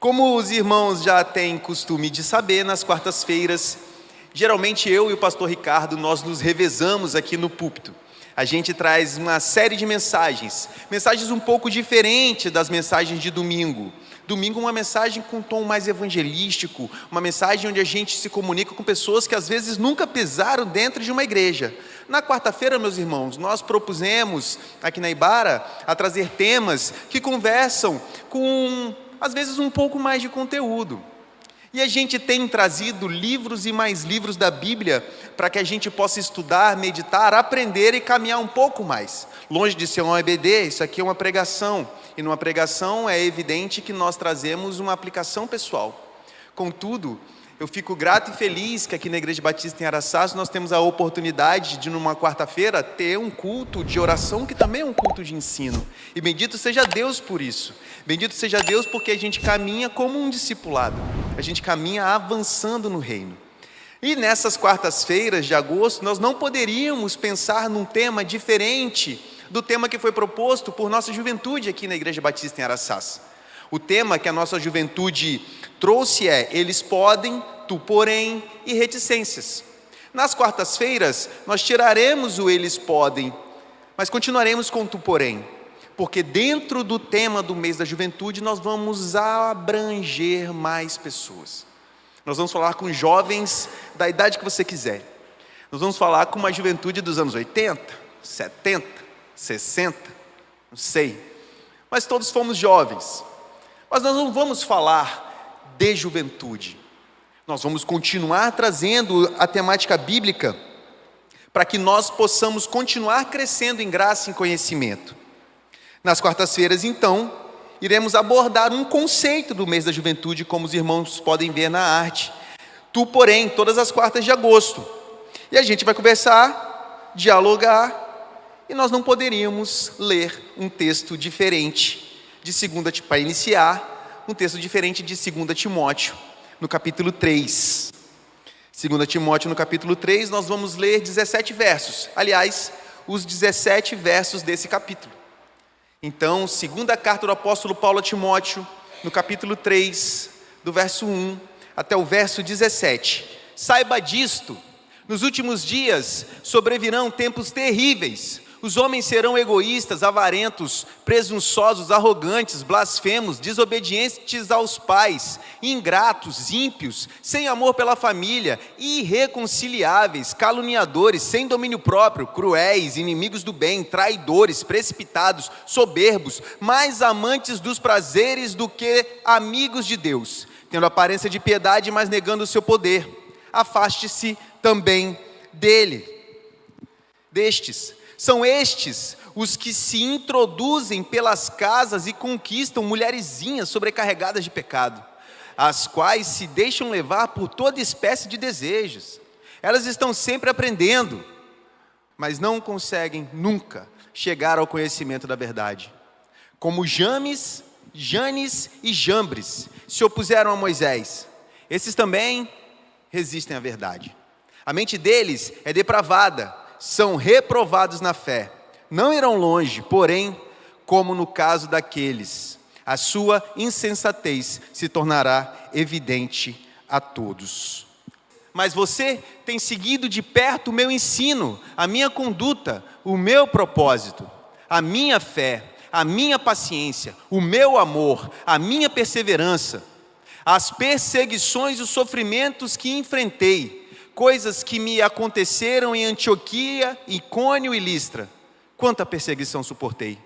Como os irmãos já têm costume de saber, nas quartas-feiras, geralmente eu e o pastor Ricardo, nós nos revezamos aqui no púlpito. A gente traz uma série de mensagens um pouco diferentes das mensagens de domingo. Domingo uma mensagem com um tom mais evangelístico, uma mensagem onde a gente se comunica com pessoas que às vezes nunca pisaram dentro de uma igreja. Na quarta-feira, meus irmãos, nós propusemos aqui na Ibara a trazer temas que conversam com, às vezes, um pouco mais de conteúdo. E a gente tem trazido livros e mais livros da Bíblia para que a gente possa estudar, meditar, aprender e caminhar um pouco mais. Longe de ser um EBD, isso aqui é uma pregação. E numa pregação é evidente que nós trazemos uma aplicação pessoal. Contudo, eu fico grato e feliz que aqui na Igreja Batista em Araçás nós temos a oportunidade de, numa quarta-feira, ter um culto de oração que também é um culto de ensino. E bendito seja Deus por isso. Bendito seja Deus porque a gente caminha como um discipulado. A gente caminha avançando no reino. E nessas quartas-feiras de agosto, nós não poderíamos pensar num tema diferente do tema que foi proposto por nossa juventude aqui na Igreja Batista em Araçás. O tema que a nossa juventude trouxe é: eles podem, tu porém, e reticências. Nas quartas-feiras, nós tiraremos o eles podem, mas continuaremos com tu porém, porque dentro do tema do mês da juventude, nós vamos abranger mais pessoas. Nós vamos falar com jovens da idade que você quiser. Nós vamos falar com uma juventude dos anos 80, 70, 60, não sei. Mas todos fomos jovens. Mas nós não vamos falar de juventude. Nós vamos continuar trazendo a temática bíblica para que nós possamos continuar crescendo em graça e em conhecimento. Nas quartas-feiras, então, iremos abordar um conceito do mês da juventude, como os irmãos podem ver na arte. Tu, porém, todas as quartas de agosto. E a gente vai conversar, dialogar, e nós não poderíamos ler um texto diferente para iniciar, um texto diferente de 2 Timóteo, no capítulo 3. 2 Timóteo, no capítulo 3, nós vamos ler 17 versos. Aliás, os 17 versos desse capítulo. Então, segunda carta do apóstolo Paulo a Timóteo, no capítulo 3, do verso 1 até o verso 17. Saiba disto, nos últimos dias sobrevirão tempos terríveis. Os homens serão egoístas, avarentos, presunçosos, arrogantes, blasfemos, desobedientes aos pais, ingratos, ímpios, sem amor pela família, irreconciliáveis, caluniadores, sem domínio próprio, cruéis, inimigos do bem, traidores, precipitados, soberbos, mais amantes dos prazeres do que amigos de Deus, tendo aparência de piedade, mas negando o seu poder. Afaste-se também destes. São estes os que se introduzem pelas casas e conquistam mulherzinhas sobrecarregadas de pecado, as quais se deixam levar por toda espécie de desejos. Elas estão sempre aprendendo, mas não conseguem nunca chegar ao conhecimento da verdade. Como Janes e Jambres se opuseram a Moisés, esses também resistem à verdade. A mente deles é depravada, são reprovados na fé, não irão longe, porém, como no caso daqueles, a sua insensatez se tornará evidente a todos. Mas você tem seguido de perto o meu ensino, a minha conduta, o meu propósito, a minha fé, a minha paciência, o meu amor, a minha perseverança, as perseguições e os sofrimentos que enfrentei, coisas que me aconteceram em Antioquia, Icônio e Listra. Quanta perseguição suportei!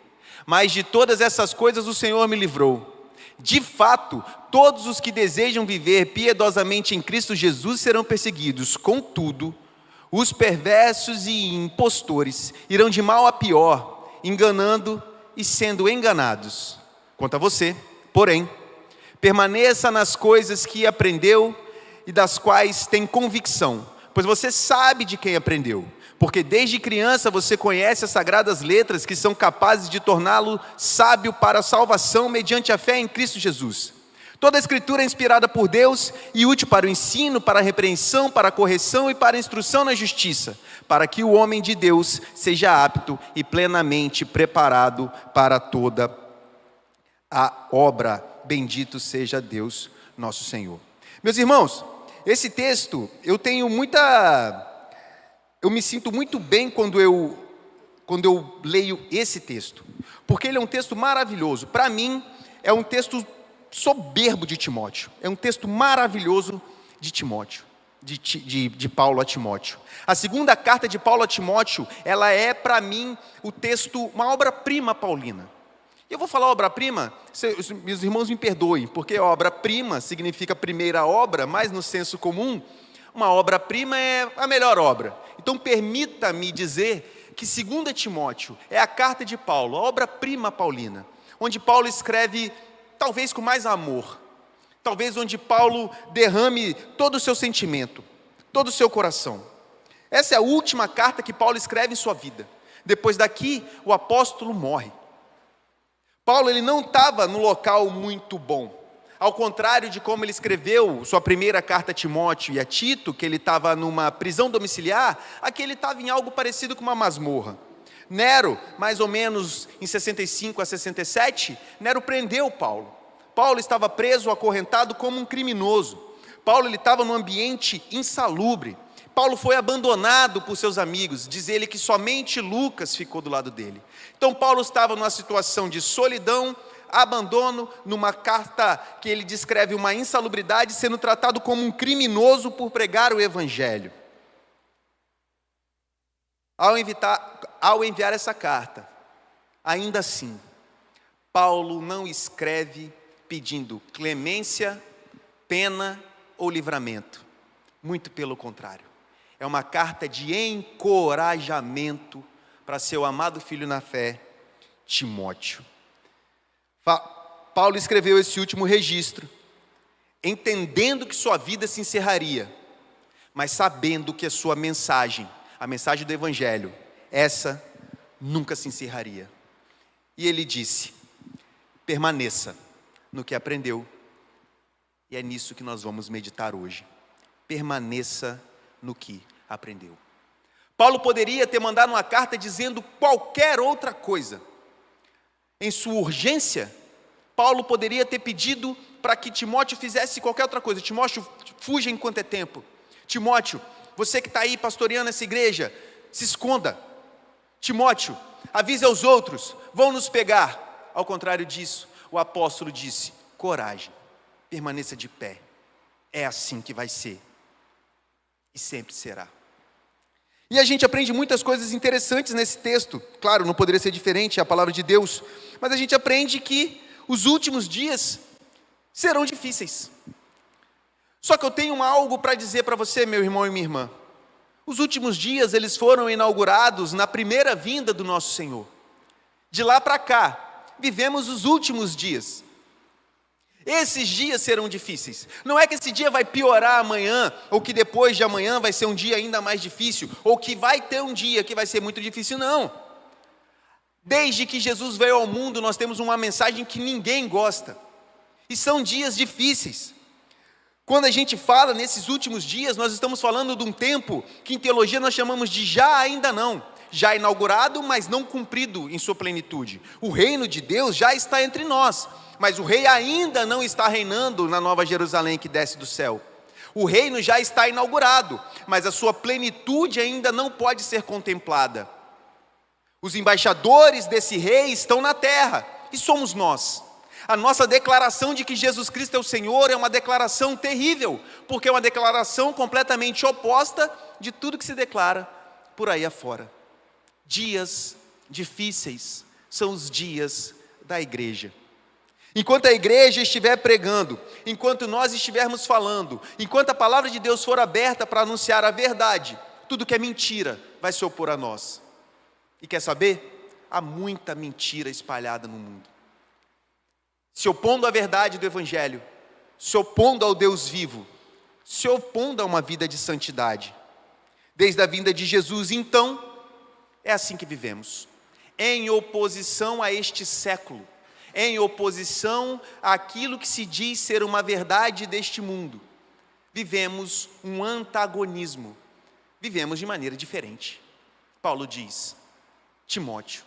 Mas de todas essas coisas o Senhor me livrou. De fato, todos os que desejam viver piedosamente em Cristo Jesus serão perseguidos. Contudo, os perversos e impostores irão de mal a pior, enganando e sendo enganados. Quanto a você, porém, permaneça nas coisas que aprendeu e das quais tem convicção, pois você sabe de quem aprendeu, porque desde criança você conhece as sagradas letras que são capazes de torná-lo sábio para a salvação mediante a fé em Cristo Jesus. Toda a escritura é inspirada por Deus e útil para o ensino, para a repreensão, para a correção e para a instrução na justiça, para que o homem de Deus seja apto e plenamente preparado para toda a obra bendito seja Deus nosso Senhor. Meus irmãos, esse texto, eu me sinto muito bem quando eu leio esse texto, porque ele é um texto maravilhoso. Para mim, é um texto soberbo de Timóteo, é um texto maravilhoso de Timóteo, de Paulo a Timóteo. A segunda carta de Paulo a Timóteo, ela é para mim o texto, uma obra-prima paulina. Eu vou falar obra-prima, meus irmãos me perdoem, porque obra-prima significa primeira obra, mas no senso comum, uma obra-prima é a melhor obra. Então permita-me dizer que 2 Timóteo é a carta de Paulo, a obra-prima paulina, onde Paulo escreve talvez com mais amor, talvez onde Paulo derrame todo o seu sentimento, todo o seu coração. Essa é a última carta que Paulo escreve em sua vida. Depois daqui, o apóstolo morre. Paulo, ele não estava no local muito bom. Ao contrário de como ele escreveu sua primeira carta a Timóteo e a Tito, que ele estava numa prisão domiciliar, aqui ele estava em algo parecido com uma masmorra. Nero, mais ou menos em 65 a 67, Nero prendeu Paulo. Paulo estava preso, acorrentado como um criminoso. Paulo ele estava num ambiente insalubre. Paulo foi abandonado por seus amigos, diz ele que somente Lucas ficou do lado dele. Então Paulo estava numa situação de solidão, abandono, numa carta que ele descreve uma insalubridade, sendo tratado como um criminoso por pregar o evangelho. Ao enviar essa carta, ainda assim, Paulo não escreve pedindo clemência, pena ou livramento. Muito pelo contrário. É uma carta de encorajamento para seu amado filho na fé, Timóteo. Paulo escreveu esse último registro, entendendo que sua vida se encerraria, mas sabendo que a sua mensagem, a mensagem do Evangelho, essa nunca se encerraria. E ele disse: permaneça no que aprendeu, e é nisso que nós vamos meditar hoje. Permaneça no que aprendeu. Paulo poderia ter mandado uma carta dizendo qualquer outra coisa. Em sua urgência, Paulo poderia ter pedido para que Timóteo fizesse qualquer outra coisa. Timóteo, fuja enquanto é tempo. Timóteo, você que está aí pastoreando essa igreja, se esconda. Timóteo, avise aos outros, vão nos pegar. Ao contrário disso, o apóstolo disse: coragem, permaneça de pé. É assim que vai ser. E sempre será. E a gente aprende muitas coisas interessantes nesse texto. Claro, não poderia ser diferente, é a palavra de Deus. Mas a gente aprende que os últimos dias serão difíceis. Só que eu tenho algo para dizer para você, meu irmão e minha irmã. Os últimos dias, eles foram inaugurados na primeira vinda do nosso Senhor. De lá para cá, vivemos os últimos dias. Esses dias serão difíceis. Não é que esse dia vai piorar amanhã, ou que depois de amanhã vai ser um dia ainda mais difícil, ou que vai ter um dia que vai ser muito difícil, não. Desde que Jesus veio ao mundo, nós temos uma mensagem que ninguém gosta. E são dias difíceis. Quando a gente fala nesses últimos dias, nós estamos falando de um tempo que em teologia nós chamamos de já ainda não. Já inaugurado, mas não cumprido em sua plenitude. O reino de Deus já está entre nós, mas o rei ainda não está reinando na Nova Jerusalém que desce do céu. O reino já está inaugurado, mas a sua plenitude ainda não pode ser contemplada. Os embaixadores desse rei estão na terra, e somos nós. A nossa declaração de que Jesus Cristo é o Senhor é uma declaração terrível, porque é uma declaração completamente oposta de tudo que se declara por aí afora. Dias difíceis são os dias da igreja. Enquanto a igreja estiver pregando, enquanto nós estivermos falando, enquanto a palavra de Deus for aberta para anunciar a verdade, tudo que é mentira vai se opor a nós. E quer saber? Há muita mentira espalhada no mundo. Se opondo à verdade do Evangelho, se opondo ao Deus vivo, se opondo a uma vida de santidade. Desde a vinda de Jesus, então, é assim que vivemos. Em oposição a este século, em oposição àquilo que se diz ser uma verdade deste mundo, vivemos um antagonismo, vivemos de maneira diferente. Paulo diz: Timóteo,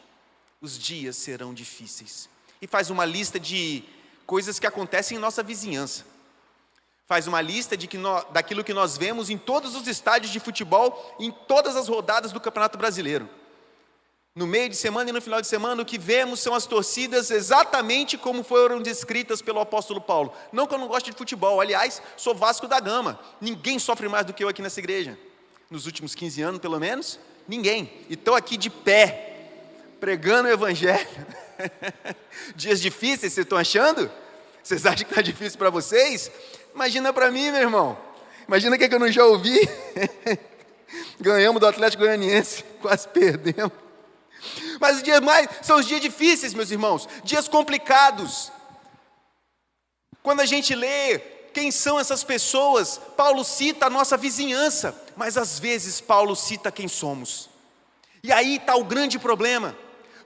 os dias serão difíceis. E faz uma lista de coisas que acontecem em nossa vizinhança. Faz uma lista daquilo que nós vemos em todos os estádios de futebol, em todas as rodadas do Campeonato Brasileiro. No meio de semana e no final de semana, o que vemos são as torcidas exatamente como foram descritas pelo apóstolo Paulo. Não que eu não goste de futebol, aliás, sou Vasco da Gama. Ninguém sofre mais do que eu aqui nessa igreja. Nos últimos 15 anos, pelo menos, ninguém. E estou aqui de pé, pregando o evangelho. Dias difíceis, vocês estão achando? Vocês acham que está difícil para vocês? Imagina para mim, meu irmão. Imagina o que eu não já ouvi. Ganhamos do Atlético Goianiense, quase perdemos. Mas os dias são os dias difíceis, meus irmãos, dias complicados. Quando a gente lê quem são essas pessoas, Paulo cita a nossa vizinhança, mas às vezes Paulo cita quem somos. E aí está o grande problema,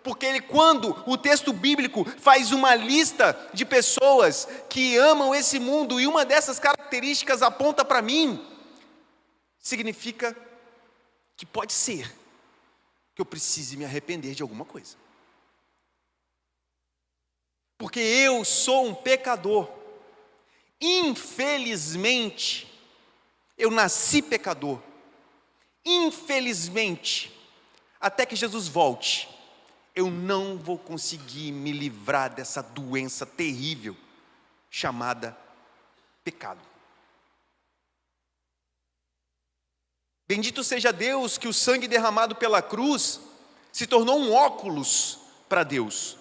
porque quando o texto bíblico faz uma lista de pessoas que amam esse mundo, e uma dessas características aponta para mim, significa que pode ser que eu precise me arrepender de alguma coisa. Porque eu sou um pecador. Infelizmente, eu nasci pecador. Infelizmente, até que Jesus volte, eu não vou conseguir me livrar dessa doença terrível chamada pecado. Bendito seja Deus que o sangue derramado pela cruz se tornou um óculos para Deus.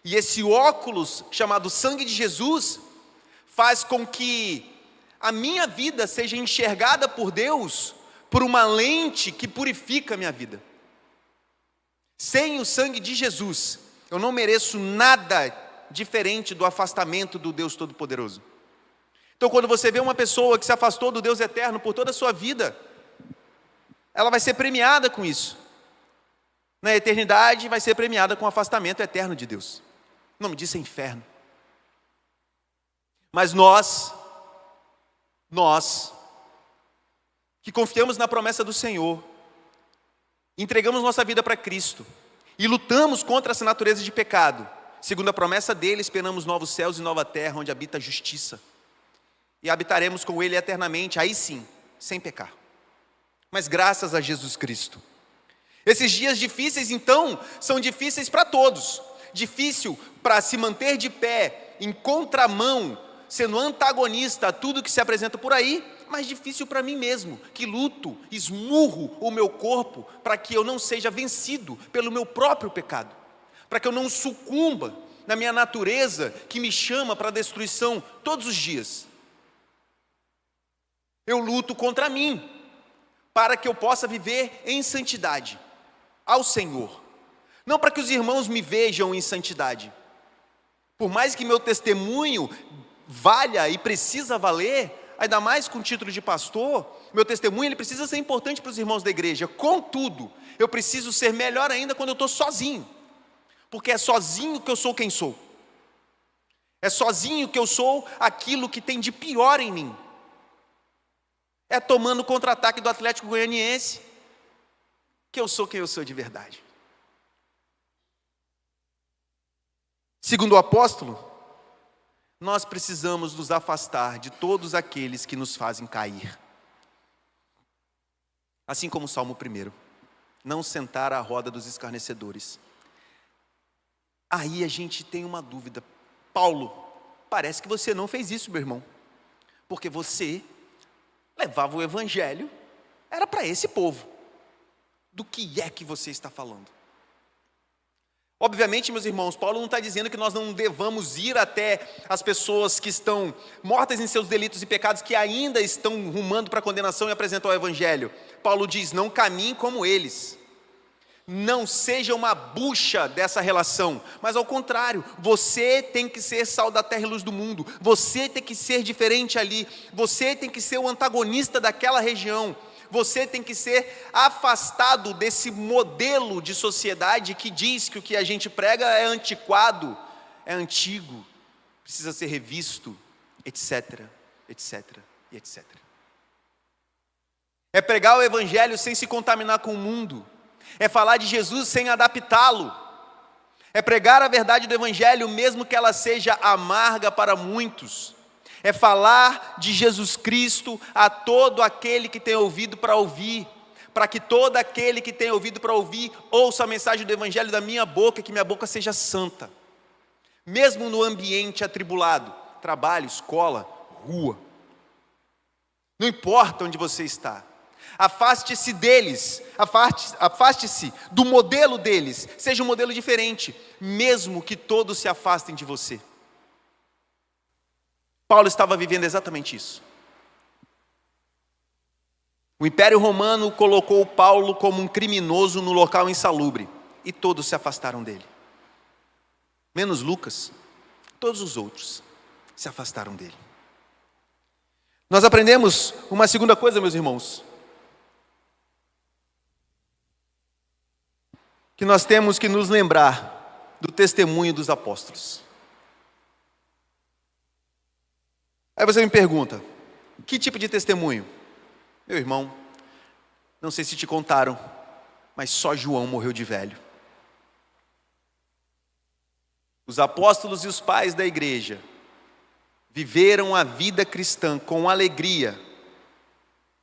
E esse óculos, chamado sangue de Jesus, faz com que a minha vida seja enxergada por Deus por uma lente que purifica a minha vida. Sem o sangue de Jesus, eu não mereço nada diferente do afastamento do Deus Todo-Poderoso. Então, quando você vê uma pessoa que se afastou do Deus eterno por toda a sua vida, ela vai ser premiada com isso. Na eternidade vai ser premiada com o afastamento eterno de Deus. O nome disso é inferno. Mas nós que confiamos na promessa do Senhor, entregamos nossa vida para Cristo e lutamos contra essa natureza de pecado, segundo a promessa dele, esperamos novos céus e nova terra, onde habita a justiça, e habitaremos com ele eternamente, aí sim, sem pecar. Mas graças a Jesus Cristo. Esses dias difíceis, então, são difíceis para todos. Difícil para se manter de pé, em contramão, sendo antagonista a tudo que se apresenta por aí, mas difícil para mim mesmo, que luto, esmurro o meu corpo para que eu não seja vencido pelo meu próprio pecado, para que eu não sucumba na minha natureza que me chama para a destruição todos os dias. Eu luto contra mim, para que eu possa viver em santidade ao Senhor, não para que os irmãos me vejam em santidade. Por mais que meu testemunho valha e precisa valer, ainda mais com o título de pastor, meu testemunho ele precisa ser importante para os irmãos da igreja. Contudo, eu preciso ser melhor ainda quando eu estou sozinho, porque é sozinho que eu sou quem sou, é sozinho que eu sou aquilo que tem de pior em mim. É tomando o contra-ataque do Atlético Goianiense que eu sou quem eu sou de verdade. Segundo o apóstolo, nós precisamos nos afastar de todos aqueles que nos fazem cair. Assim como o Salmo 1, não sentar à roda dos escarnecedores. Aí a gente tem uma dúvida. Paulo, parece que você não fez isso, meu irmão, porque você levava o evangelho, era para esse povo. Do que é que você está falando? Obviamente, meus irmãos, Paulo não está dizendo que nós não devamos ir até as pessoas que estão mortas em seus delitos e pecados, que ainda estão rumando para a condenação e apresentar o evangelho. Paulo diz, não caminhe como eles. Não seja uma bucha dessa relação, mas ao contrário, você tem que ser sal da terra e luz do mundo, você tem que ser diferente ali, você tem que ser o antagonista daquela região, você tem que ser afastado desse modelo de sociedade que diz que o que a gente prega é antiquado, é antigo, precisa ser revisto, etc, etc e etc. É pregar o evangelho sem se contaminar com o mundo, é falar de Jesus sem adaptá-lo, É pregar a verdade do Evangelho, mesmo que ela seja amarga para muitos. É falar de Jesus Cristo a todo aquele que tem ouvido para ouvir, para que todo aquele que tem ouvido para ouvir ouça a mensagem do Evangelho da minha boca, que minha boca seja santa. Mesmo no ambiente atribulado, trabalho, escola, rua. Não importa onde você está. Afaste-se deles, afaste-se do modelo deles, seja um modelo diferente, mesmo que todos se afastem de você. Paulo estava vivendo exatamente isso. O Império Romano colocou Paulo como um criminoso no local insalubre, e todos se afastaram dele. Menos Lucas, todos os outros se afastaram dele. Nós aprendemos uma segunda coisa, meus irmãos, que nós temos que nos lembrar do testemunho dos apóstolos. Aí você me pergunta, que tipo de testemunho? Meu irmão, não sei se te contaram, mas só João morreu de velho. Os apóstolos e os pais da igreja viveram a vida cristã com alegria,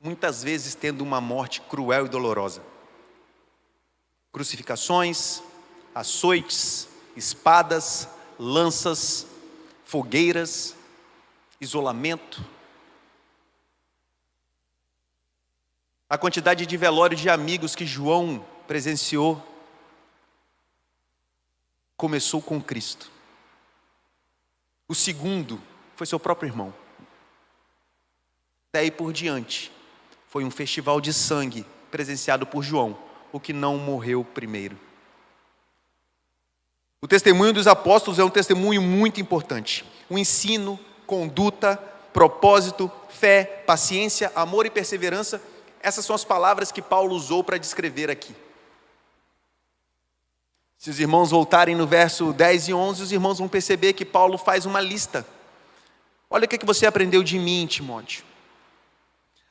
muitas vezes tendo uma morte cruel e dolorosa. Crucificações, açoites, espadas, lanças, fogueiras, isolamento. A quantidade de velório de amigos que João presenciou começou com Cristo. O segundo foi seu próprio irmão. Daí por diante, foi um festival de sangue presenciado por João, o que não morreu primeiro. O testemunho dos apóstolos é um testemunho muito importante. O ensino, conduta, propósito, fé, paciência, amor e perseverança, essas são as palavras que Paulo usou para descrever aqui. Se os irmãos voltarem no verso 10 e 11, os irmãos vão perceber que Paulo faz uma lista. Olha o que você aprendeu de mim, Timóteo.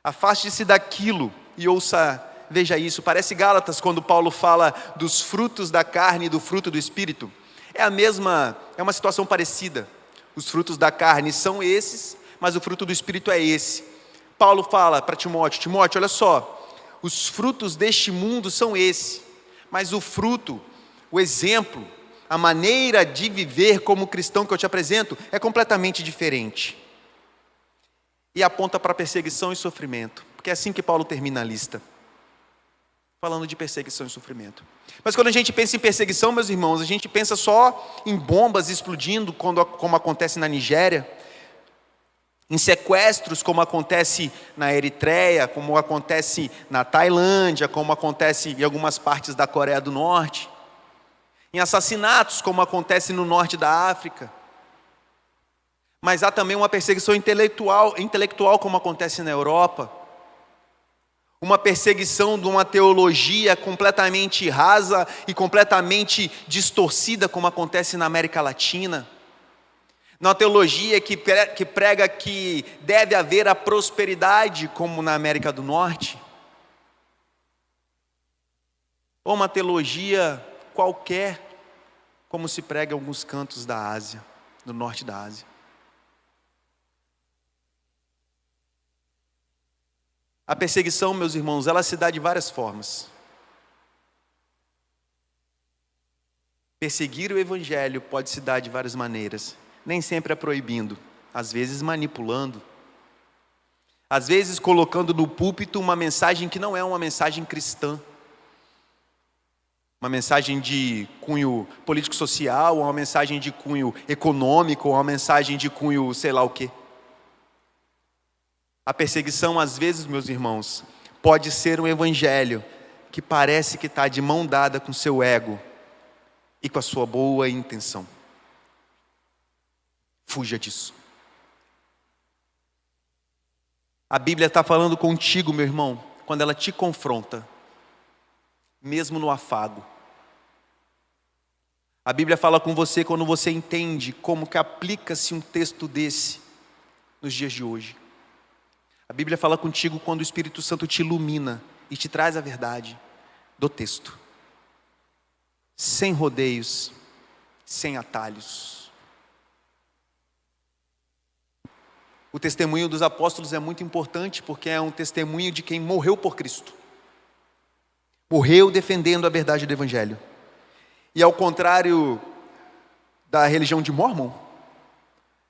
Afaste-se daquilo e ouça, veja isso, parece Gálatas quando Paulo fala dos frutos da carne e do fruto do Espírito. É uma situação parecida. Os frutos da carne são esses, mas o fruto do Espírito é esse. Paulo fala para Timóteo, Timóteo, olha só, os frutos deste mundo são esse, mas o fruto, o exemplo, a maneira de viver como cristão que eu te apresento é completamente diferente. E aponta para perseguição e sofrimento, porque é assim que Paulo termina a lista, falando de perseguição e sofrimento. Mas quando a gente pensa em perseguição, meus irmãos, a gente pensa só em bombas explodindo, como acontece na Nigéria, em sequestros, como acontece na Eritreia, como acontece na Tailândia, como acontece em algumas partes da Coreia do Norte, em assassinatos, como acontece no norte da África. Mas há também uma perseguição intelectual, como acontece na Europa, uma perseguição de uma teologia completamente rasa e completamente distorcida, como acontece na América Latina. Uma teologia que prega que deve haver a prosperidade, como na América do Norte. Ou uma teologia qualquer, como se prega em alguns cantos da Ásia, do norte da Ásia. A perseguição, meus irmãos, ela se dá de várias formas. Perseguir o Evangelho pode se dar de várias maneiras. Nem sempre é proibindo, às vezes manipulando, às vezes colocando no púlpito uma mensagem que não é uma mensagem cristã, uma mensagem de cunho político-social, ou uma mensagem de cunho econômico, ou uma mensagem de cunho sei lá o quê. A perseguição, às vezes, meus irmãos, pode ser um evangelho que parece que está de mão dada com seu ego e com a sua boa intenção. Fuja disso. A Bíblia está falando contigo, meu irmão, quando ela te confronta, mesmo no afago. A Bíblia fala com você quando você entende como que aplica-se um texto desse nos dias de hoje. A Bíblia fala contigo quando o Espírito Santo te ilumina e te traz a verdade do texto. Sem rodeios, sem atalhos. O testemunho dos apóstolos é muito importante porque é um testemunho de quem morreu por Cristo. Morreu defendendo a verdade do Evangelho. E ao contrário da religião de Mórmon,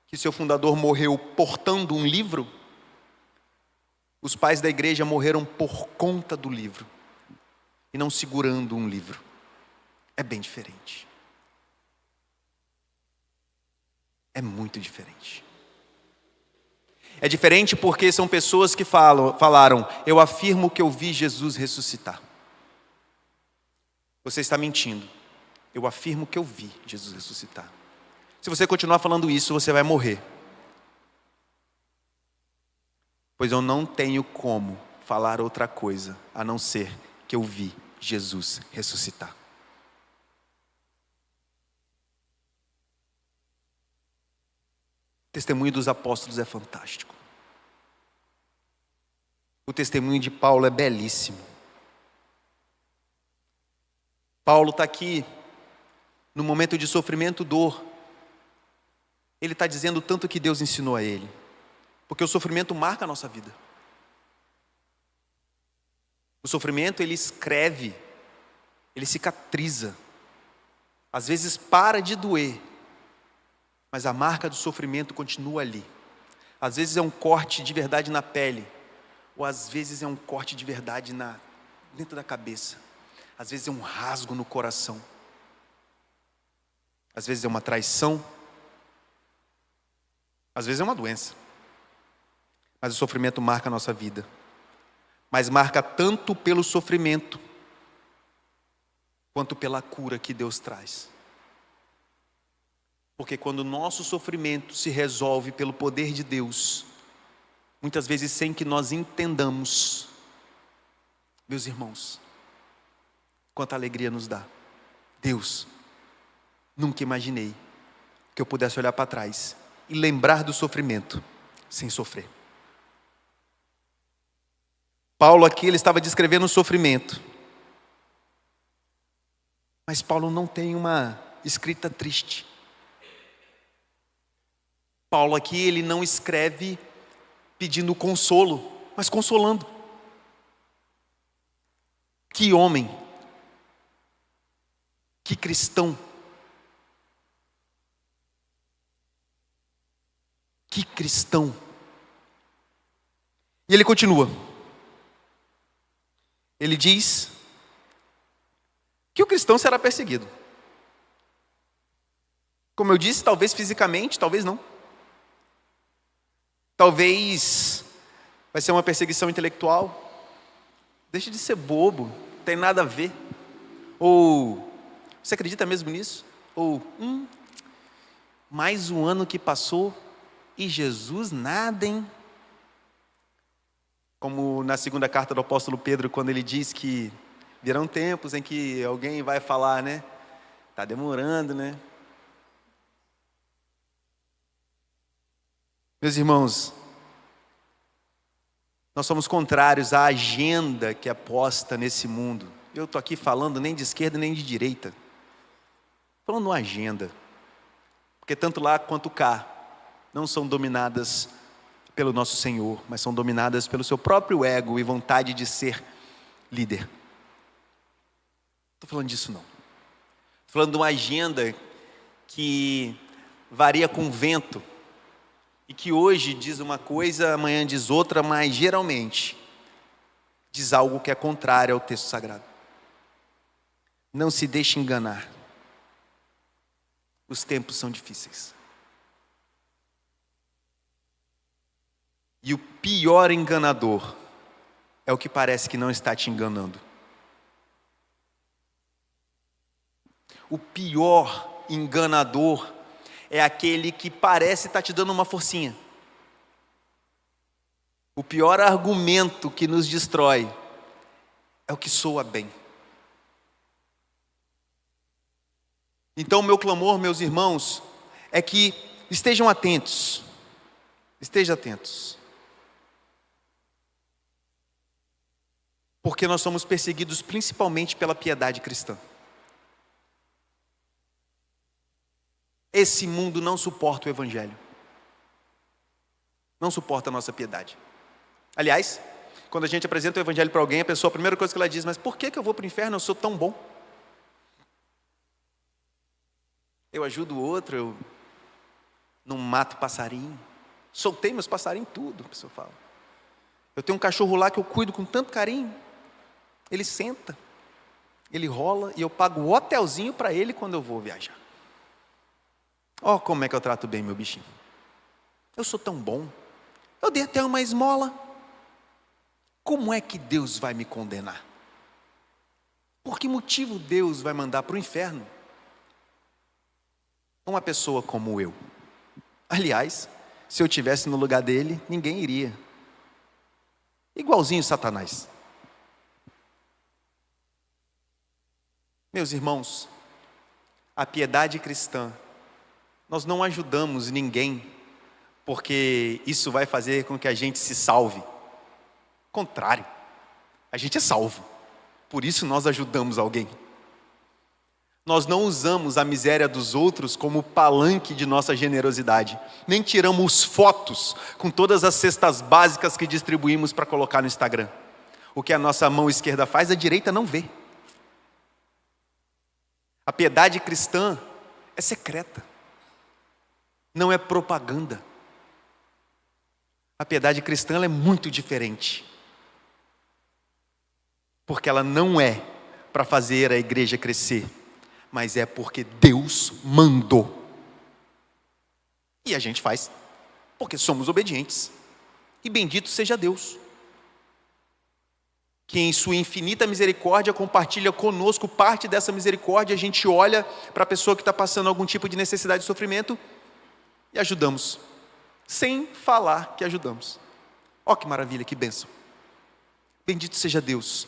que seu fundador morreu portando um livro, os pais da igreja morreram por conta do livro e não segurando um livro. É bem diferente. É muito diferente. É diferente porque são pessoas que falaram: eu afirmo que eu vi Jesus ressuscitar. Você está mentindo. Eu afirmo que eu vi Jesus ressuscitar. Se você continuar falando isso, você vai morrer. Pois eu não tenho como falar outra coisa a não ser que eu vi Jesus ressuscitar. O testemunho dos apóstolos é fantástico. O testemunho de Paulo é belíssimo. Paulo está aqui no momento de sofrimento, dor. Ele está dizendo o tanto que Deus ensinou a ele. Porque o sofrimento marca a nossa vida. O sofrimento, ele escreve, ele cicatriza. Às vezes para de doer, mas a marca do sofrimento continua ali. Às vezes é um corte de verdade na pele, ou às vezes é um corte de verdade dentro da cabeça. Às vezes é um rasgo no coração. Às vezes é uma traição. Às vezes é uma doença. Mas o sofrimento marca a nossa vida. Mas marca tanto pelo sofrimento, quanto pela cura que Deus traz. Porque quando o nosso sofrimento se resolve pelo poder de Deus, muitas vezes sem que nós entendamos, meus irmãos, quanta alegria nos dá. Deus, nunca imaginei que eu pudesse olhar para trás e lembrar do sofrimento sem sofrer. Paulo aqui, ele estava descrevendo o sofrimento. Mas Paulo não tem uma escrita triste. Paulo aqui, ele não escreve pedindo consolo, mas consolando. Que homem, que cristão, que cristão. E ele continua. Ele diz que o cristão será perseguido. Como eu disse, talvez fisicamente, talvez não. Talvez vai ser uma perseguição intelectual. Deixa de ser bobo, não tem nada a ver. Ou, você acredita mesmo nisso? Ou, mais um ano que passou e Jesus nada, hein? Como na segunda carta do apóstolo Pedro, quando ele diz que virão tempos em que alguém vai falar, né? Está demorando, né? Meus irmãos, nós somos contrários à agenda que é posta nesse mundo. Eu estou aqui falando nem de esquerda nem de direita. Falando uma agenda. Porque tanto lá quanto cá não são dominadas pelo nosso Senhor, mas são dominadas pelo seu próprio ego e vontade de ser líder. Não estou falando disso não. Estou falando de uma agenda que varia com o vento e que hoje diz uma coisa, amanhã diz outra, mas geralmente diz algo que é contrário ao texto sagrado. Não se deixe enganar. Os tempos são difíceis. E o pior enganador é o que parece que não está te enganando. O pior enganador é aquele que parece estar te dando uma forcinha. O pior argumento que nos destrói é o que soa bem. Então, meu clamor, meus irmãos, é que estejam atentos. Estejam atentos. Porque nós somos perseguidos principalmente pela piedade cristã. Esse mundo não suporta o evangelho. Não suporta a nossa piedade. Aliás, quando a gente apresenta o evangelho para alguém, a primeira coisa que ela diz: mas por que eu vou para o inferno? Eu sou tão bom. Eu ajudo o outro, eu não mato passarinho. Soltei meus passarinhos tudo, a pessoa fala. Eu tenho um cachorro lá que eu cuido com tanto carinho. Ele senta, ele rola e eu pago o hotelzinho para ele quando eu vou viajar. Ó, como é que eu trato bem meu bichinho. Eu sou tão bom. Eu dei até uma esmola. Como é que Deus vai me condenar? Por que motivo Deus vai mandar para o inferno uma pessoa como eu? Aliás, se eu estivesse no lugar dele, ninguém iria. Igualzinho Satanás. Meus irmãos, a piedade cristã, nós não ajudamos ninguém porque isso vai fazer com que a gente se salve. Contrário, a gente é salvo, por isso nós ajudamos alguém. Nós não usamos a miséria dos outros como palanque de nossa generosidade, nem tiramos fotos com todas as cestas básicas que distribuímos para colocar no Instagram. O que a nossa mão esquerda faz, a direita não vê. A piedade cristã é secreta, não é propaganda. A piedade cristã ela é muito diferente, porque ela não é para fazer a igreja crescer, mas é porque Deus mandou. E a gente faz, porque somos obedientes. E bendito seja Deus, que em sua infinita misericórdia compartilha conosco parte dessa misericórdia. A gente olha para a pessoa que está passando algum tipo de necessidade e sofrimento e ajudamos, sem falar que ajudamos. Ó, que maravilha, que bênção. Bendito seja Deus,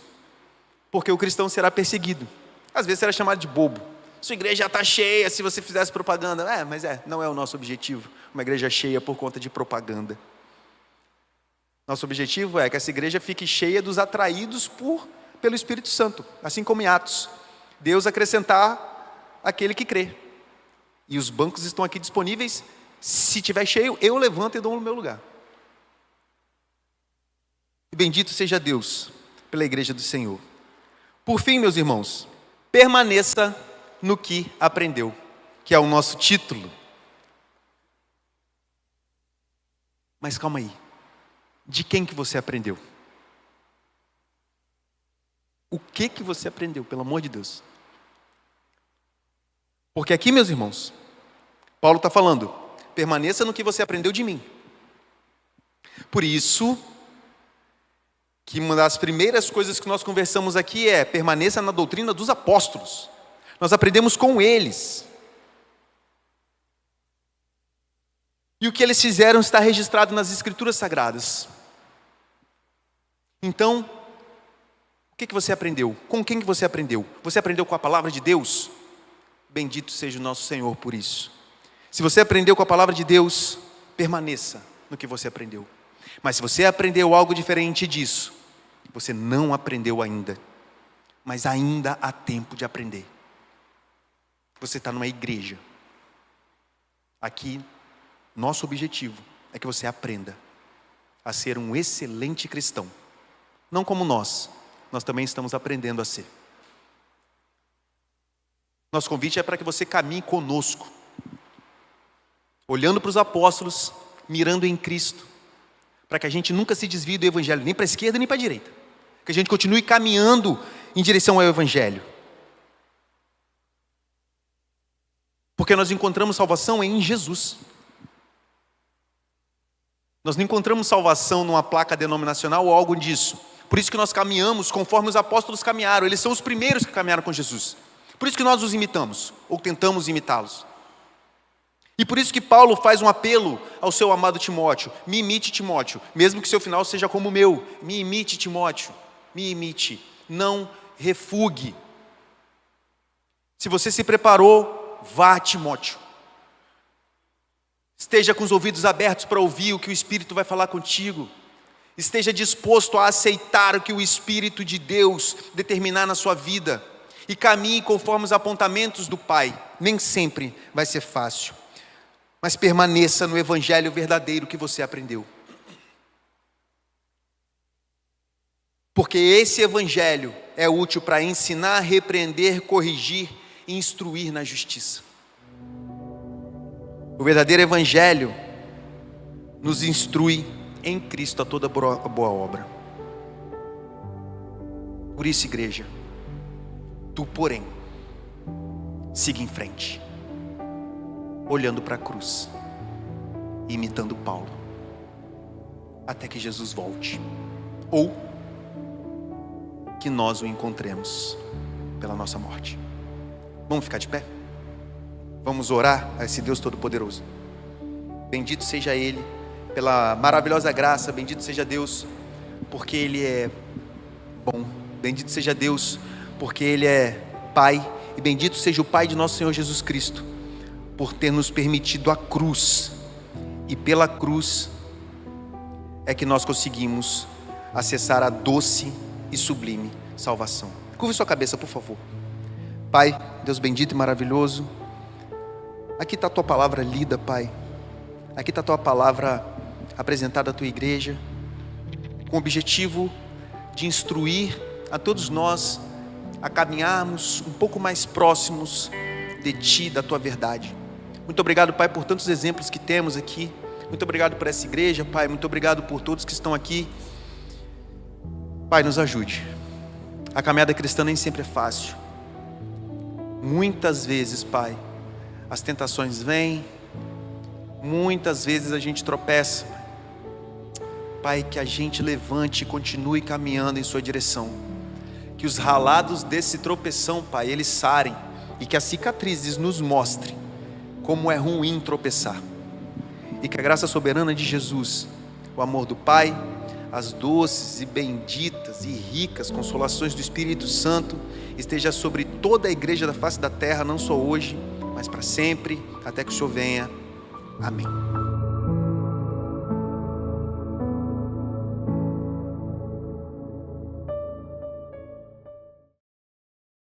porque o cristão será perseguido, às vezes será chamado de bobo. Sua igreja já está cheia, se você fizesse propaganda. Não é o nosso objetivo, uma igreja cheia por conta de propaganda. Nosso objetivo é que essa igreja fique cheia dos atraídos pelo Espírito Santo, assim como em Atos. Deus acrescentar aquele que crê. E os bancos estão aqui disponíveis. Se tiver cheio, eu levanto e dou no meu lugar. E bendito seja Deus pela igreja do Senhor. Por fim, meus irmãos, permaneça no que aprendeu, que é o nosso título. Mas calma aí, de quem que você aprendeu? O que você aprendeu, pelo amor de Deus? Porque aqui, meus irmãos, Paulo está falando: permaneça no que você aprendeu de mim. Por isso que uma das primeiras coisas que nós conversamos aqui é: permaneça na doutrina dos apóstolos. Nós aprendemos com eles. E o que eles fizeram está registrado nas Escrituras Sagradas. Então, o que você aprendeu? Com quem que você aprendeu? Você aprendeu com a palavra de Deus? Bendito seja o nosso Senhor por isso. Se você aprendeu com a palavra de Deus, permaneça no que você aprendeu. Mas se você aprendeu algo diferente disso, você não aprendeu ainda. Mas ainda há tempo de aprender. Você está numa igreja. Aqui, nosso objetivo é que você aprenda a ser um excelente cristão. Não como nós também estamos aprendendo a ser. Nosso convite é para que você caminhe conosco, olhando para os apóstolos, mirando em Cristo, para que a gente nunca se desvie do Evangelho, nem para a esquerda nem para a direita, que a gente continue caminhando em direção ao Evangelho. Porque nós encontramos salvação em Jesus. Nós não encontramos salvação numa placa denominacional ou algo disso. Por isso que nós caminhamos conforme os apóstolos caminharam. Eles são os primeiros que caminharam com Jesus. Por isso que nós os imitamos, ou tentamos imitá-los. E por isso que Paulo faz um apelo ao seu amado Timóteo: me imite, Timóteo, mesmo que seu final seja como o meu. Me imite, Timóteo, me imite, não refugue. Se você se preparou, vá, Timóteo. Esteja com os ouvidos abertos para ouvir o que o Espírito vai falar contigo. Esteja disposto a aceitar o que o Espírito de Deus determinar na sua vida. E caminhe conforme os apontamentos do Pai. nem sempre vai ser fácil, mas permaneça no evangelho verdadeiro que você aprendeu. Porque esse evangelho é útil para ensinar, repreender, corrigir e instruir na justiça. O verdadeiro evangelho nos instrui em Cristo a toda boa obra. Por isso, igreja, tu, porém, siga em frente, olhando para a cruz, imitando Paulo, até que Jesus volte, ou que nós o encontremos pela nossa morte. Vamos ficar de pé? Vamos orar a esse Deus Todo-Poderoso. Bendito seja Ele pela maravilhosa graça, bendito seja Deus porque Ele é bom, bendito seja Deus porque Ele é Pai, e bendito seja o Pai de nosso Senhor Jesus Cristo por ter nos permitido a cruz, e pela cruz é que nós conseguimos acessar a doce e sublime salvação. Curve sua cabeça, por favor. Pai, Deus bendito e maravilhoso, aqui está a tua palavra lida, Pai. Aqui está a tua palavra apresentada à tua igreja, com o objetivo de instruir a todos nós a caminharmos um pouco mais próximos de ti, da tua verdade. Muito obrigado, Pai, por tantos exemplos que temos aqui. Muito obrigado por essa igreja, Pai. Muito obrigado por todos que estão aqui. Pai, nos ajude. A caminhada cristã nem sempre é fácil. Muitas vezes, Pai, as tentações vêm, muitas vezes a gente tropeça. Pai, que a gente levante e continue caminhando em sua direção. Que os ralados desse tropeção, Pai, eles sarem, e que as cicatrizes nos mostrem como é ruim tropeçar. E que a graça soberana de Jesus, o amor do Pai, as doces e benditas e ricas consolações do Espírito Santo esteja sobre toda a igreja da face da terra, não só hoje, mas para sempre, até que o Senhor venha. Amém.